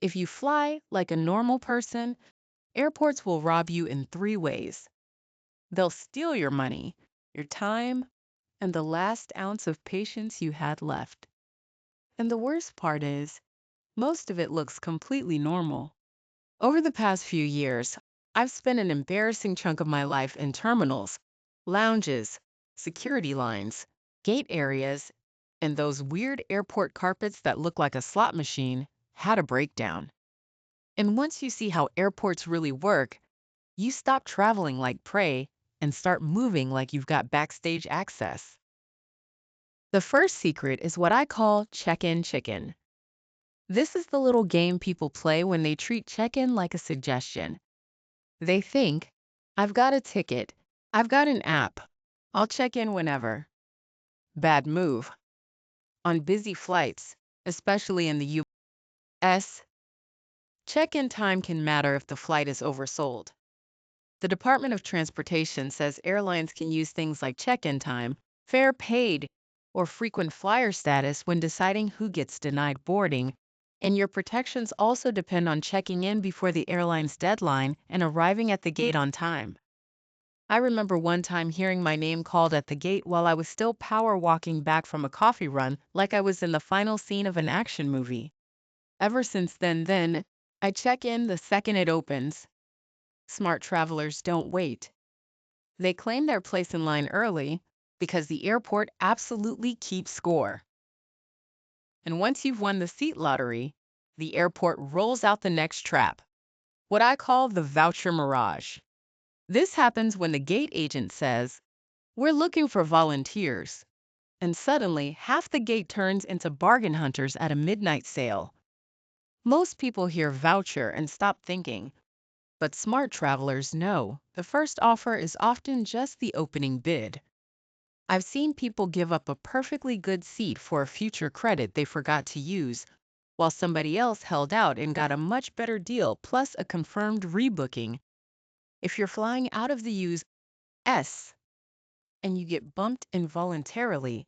If you fly like a normal person, airports will rob you in three ways. They'll steal your money, your time, and the last ounce of patience you had left. And the worst part is, most of it looks completely normal. Over the past few years, I've spent an embarrassing chunk of my life in terminals, lounges, security lines, gate areas, and those weird airport carpets that look like a slot machine had a breakdown. And once you see how airports really work, you stop traveling like prey and start moving like you've got backstage access. The first secret is what I call check-in chicken. This is the little game people play when they treat check-in like a suggestion. They think, I've got a ticket, I've got an app, I'll check in whenever. Bad move. On busy flights, especially in the US, check-in time can matter if the flight is oversold. The Department of Transportation says airlines can use things like check-in time, fare paid, or frequent flyer status when deciding who gets denied boarding, and your protections also depend on checking in before the airline's deadline and arriving at the gate on time. I remember one time hearing my name called at the gate while I was still power walking back from a coffee run like I was in the final scene of an action movie. Ever since then, I check in the second it opens. Smart travelers don't wait. They claim their place in line early because the airport absolutely keeps score. And once you've won the seat lottery, the airport rolls out the next trap, what I call the voucher mirage. This happens when the gate agent says, "We're looking for volunteers." And suddenly, half the gate turns into bargain hunters at a midnight sale. Most people hear voucher and stop thinking, but smart travelers know the first offer is often just the opening bid. I've seen people give up a perfectly good seat for a future credit they forgot to use, while somebody else held out and got a much better deal plus a confirmed rebooking. If you're flying out of the US and you get bumped involuntarily,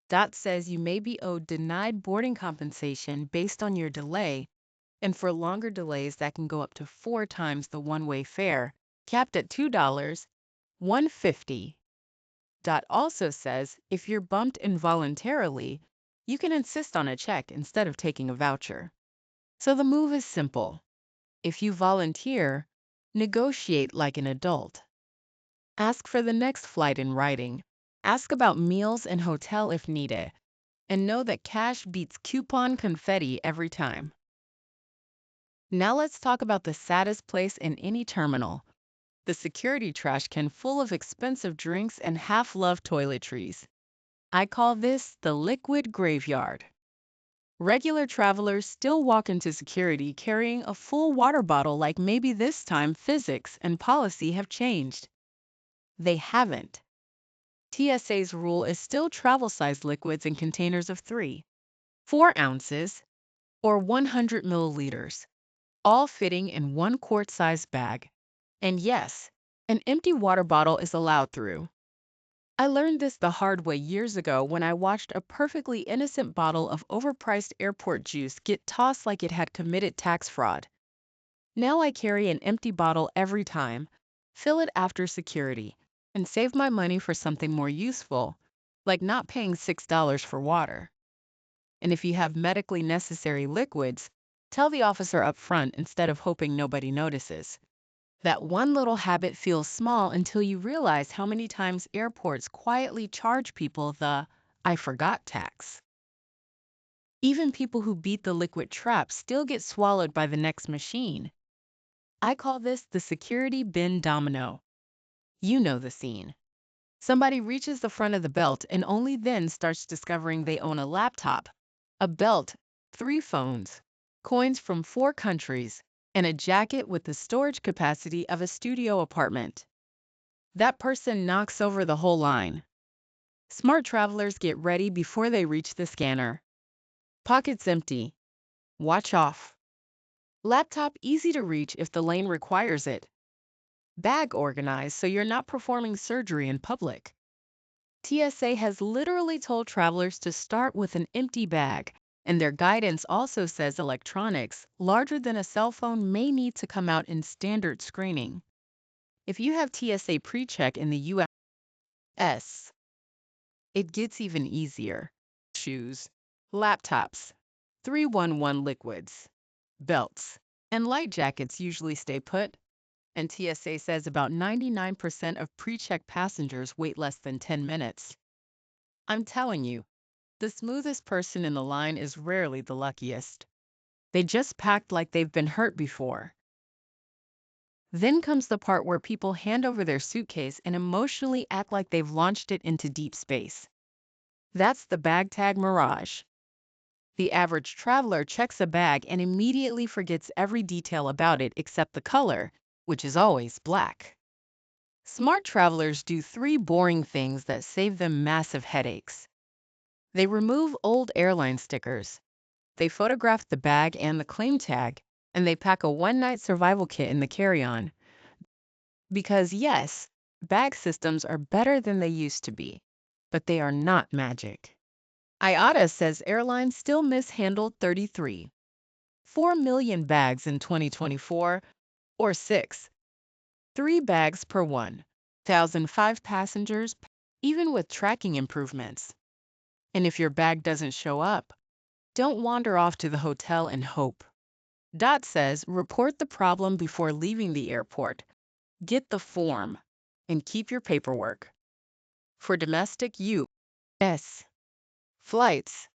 that says you may be owed denied boarding compensation based on your delay, and for longer delays that can go up to 4 times the one-way fare, capped at $2, 150. Dot also says if you're bumped involuntarily, you can insist on a check instead of taking a voucher. So the move is simple. If you volunteer, negotiate like an adult. Ask for the next flight in writing. Ask about meals and hotel if needed. And know that cash beats coupon confetti every time. Now let's talk about the saddest place in any terminal, the security trash can full of expensive drinks and half-loved toiletries. I call this the liquid graveyard. Regular travelers still walk into security carrying a full water bottle like maybe this time physics and policy have changed. They haven't. TSA's rule is still travel-sized liquids in containers of 3, 4 ounces, or 100 milliliters, all fitting in one quart-sized bag. And yes, an empty water bottle is allowed through. I learned this the hard way years ago when I watched a perfectly innocent bottle of overpriced airport juice get tossed like it had committed tax fraud. Now I carry an empty bottle every time, fill it after security, and save my money for something more useful, like not paying $6 for water. And if you have medically necessary liquids, tell the officer up front instead of hoping nobody notices. That one little habit feels small until you realize how many times airports quietly charge people the "I forgot" tax. Even people who beat the liquid trap still get swallowed by the next machine. I call this the security bin domino. You know the scene. Somebody reaches the front of the belt and only then starts discovering they own a laptop, a belt, 3 phones, coins from 4 countries, and a jacket with the storage capacity of a studio apartment. That person knocks over the whole line. Smart travelers get ready before they reach the scanner. Pockets empty. Watch off. Laptop easy to reach if the lane requires it. Bag organized so you're not performing surgery in public. TSA has literally told travelers to start with an empty bag, And their guidance also says electronics larger than a cell phone may need to come out in standard screening. If you have TSA PreCheck in the US, it gets even easier. Shoes, laptops, 311 liquids, belts, and light jackets usually stay put, and TSA says about 99% of pre-check passengers wait less than 10 minutes. I'm telling you, the smoothest person in the line is rarely the luckiest. They just packed like they've been hurt before. Then comes the part where people hand over their suitcase and emotionally act like they've launched it into deep space. That's the bag tag mirage. The average traveler checks a bag and immediately forgets every detail about it except the color, which is always black. Smart travelers do three boring things that save them massive headaches. They remove old airline stickers, they photograph the bag and the claim tag, and they pack a one-night survival kit in the carry-on. Because yes, bag systems are better than they used to be, but they are not magic. IATA says airlines still mishandled 33.4 million bags in 2024, or 3 bags per 1,005 passengers, even with tracking improvements. And if your bag doesn't show up, don't wander off to the hotel and hope. DOT says report the problem before leaving the airport. Get the form and keep your paperwork. For domestic U.S. flights,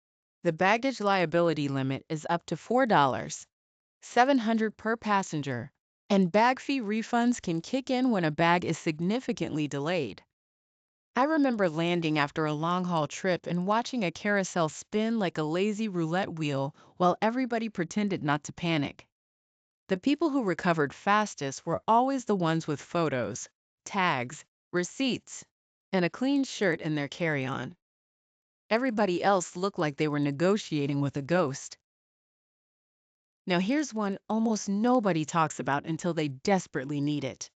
the baggage liability limit is up to $4,700 per passenger, and bag fee refunds can kick in when a bag is significantly delayed. I remember landing after a long-haul trip and watching a carousel spin like a lazy roulette wheel while everybody pretended not to panic. The people who recovered fastest were always the ones with photos, tags, receipts, and a clean shirt in their carry-on. Everybody else looked like they were negotiating with a ghost. Now here's one almost nobody talks about until they desperately need it.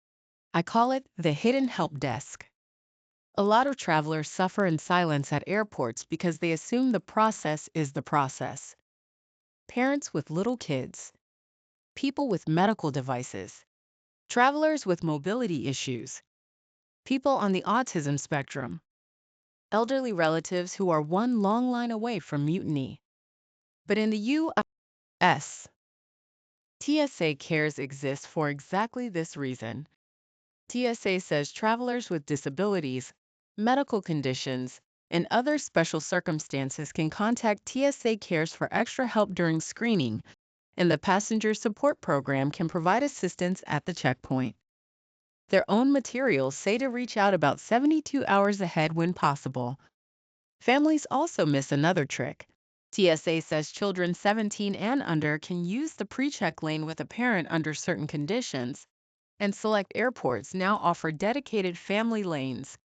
I call it the hidden help desk. A lot of travelers suffer in silence at airports because they assume the process is the process. Parents with little kids, people with medical devices, travelers with mobility issues, people on the autism spectrum, elderly relatives who are one long line away from mutiny. But in the U.S., TSA Cares exists for exactly this reason. TSA says travelers with disabilities, medical conditions, and other special circumstances can contact TSA Cares for extra help during screening, and the passenger support program can provide assistance at the checkpoint. Their own materials say to reach out about 72 hours ahead when possible. Families also miss another trick. TSA says children 17 and under can use the pre-check lane with a parent under certain conditions, and select airports now offer dedicated family lanes.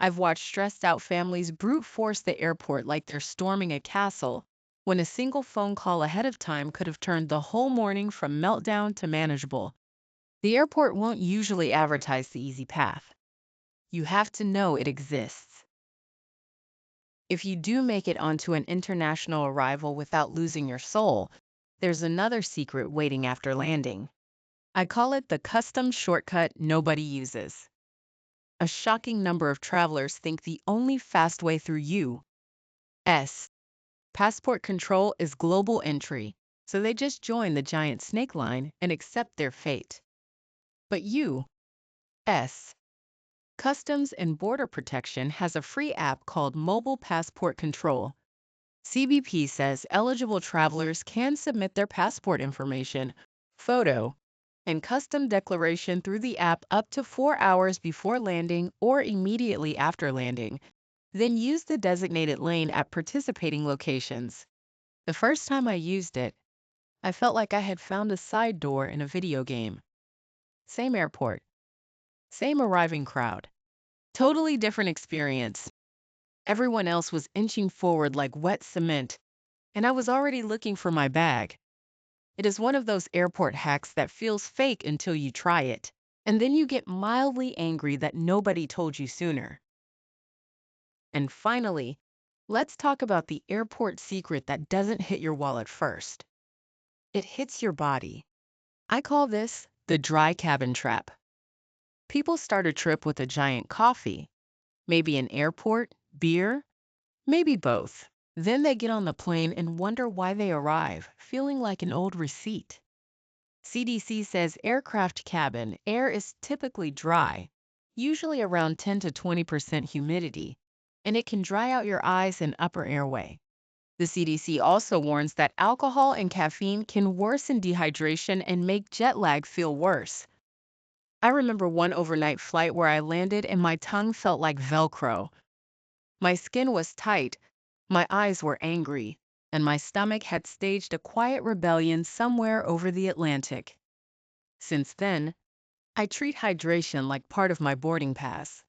I've watched stressed out families brute force the airport like they're storming a castle, when a single phone call ahead of time could have turned the whole morning from meltdown to manageable. The airport won't usually advertise the easy path. You have to know it exists. If you do make it onto an international arrival without losing your soul, there's another secret waiting after landing. I call it the custom shortcut nobody uses. A shocking number of travelers think the only fast way through U.S. passport control is global entry, so they just join the giant snake line and accept their fate. But U.S. Customs and Border Protection has a free app called Mobile Passport Control. CBP says eligible travelers can submit their passport information, photo, and custom declaration through the app up to 4 hours before landing or immediately after landing, then use the designated lane at participating locations. The first time I used it, I felt like I had found a side door in a video game. Same airport, same arriving crowd, totally different experience. Everyone else was inching forward like wet cement, and I was already looking for my bag. It is one of those airport hacks that feels fake until you try it, and then you get mildly angry that nobody told you sooner. And finally, Let's talk about the airport secret that doesn't hit your wallet first. It hits your body. I call this the dry cabin trap. People start a trip with a giant coffee, maybe an airport, beer, maybe both. Then they get on the plane and wonder why they arrive, feeling like an old receipt. CDC says aircraft cabin air is typically dry, usually around 10 to 20% humidity, and it can dry out your eyes and upper airway. The CDC also warns that alcohol and caffeine can worsen dehydration and make jet lag feel worse. I remember one overnight flight where I landed and my tongue felt like Velcro. My skin was tight, my eyes were angry, and my stomach had staged a quiet rebellion somewhere over the Atlantic. Since then, I treat hydration like part of my boarding pass.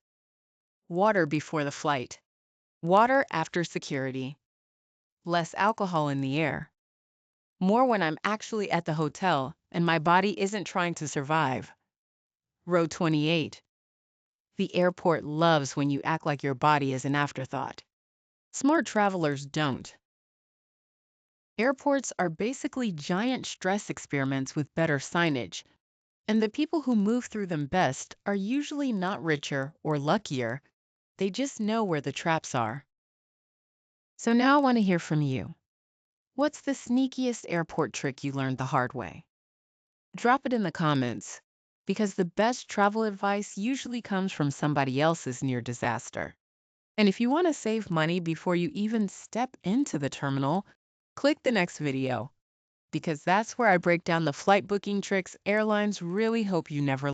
Water before the flight, water after security, less alcohol in the air, more when I'm actually at the hotel and my body isn't trying to survive. Row 28. The airport loves when you act like your body is an afterthought. Smart travelers don't. Airports are basically giant stress experiments with better signage, and the people who move through them best are usually not richer or luckier. They just know where the traps are. So now I want to hear from you. What's the sneakiest airport trick you learned the hard way? Drop it in the comments, because the best travel advice usually comes from somebody else's near disaster. And if you want to save money before you even step into the terminal, click the next video, because that's where I break down the flight booking tricks airlines really hope you never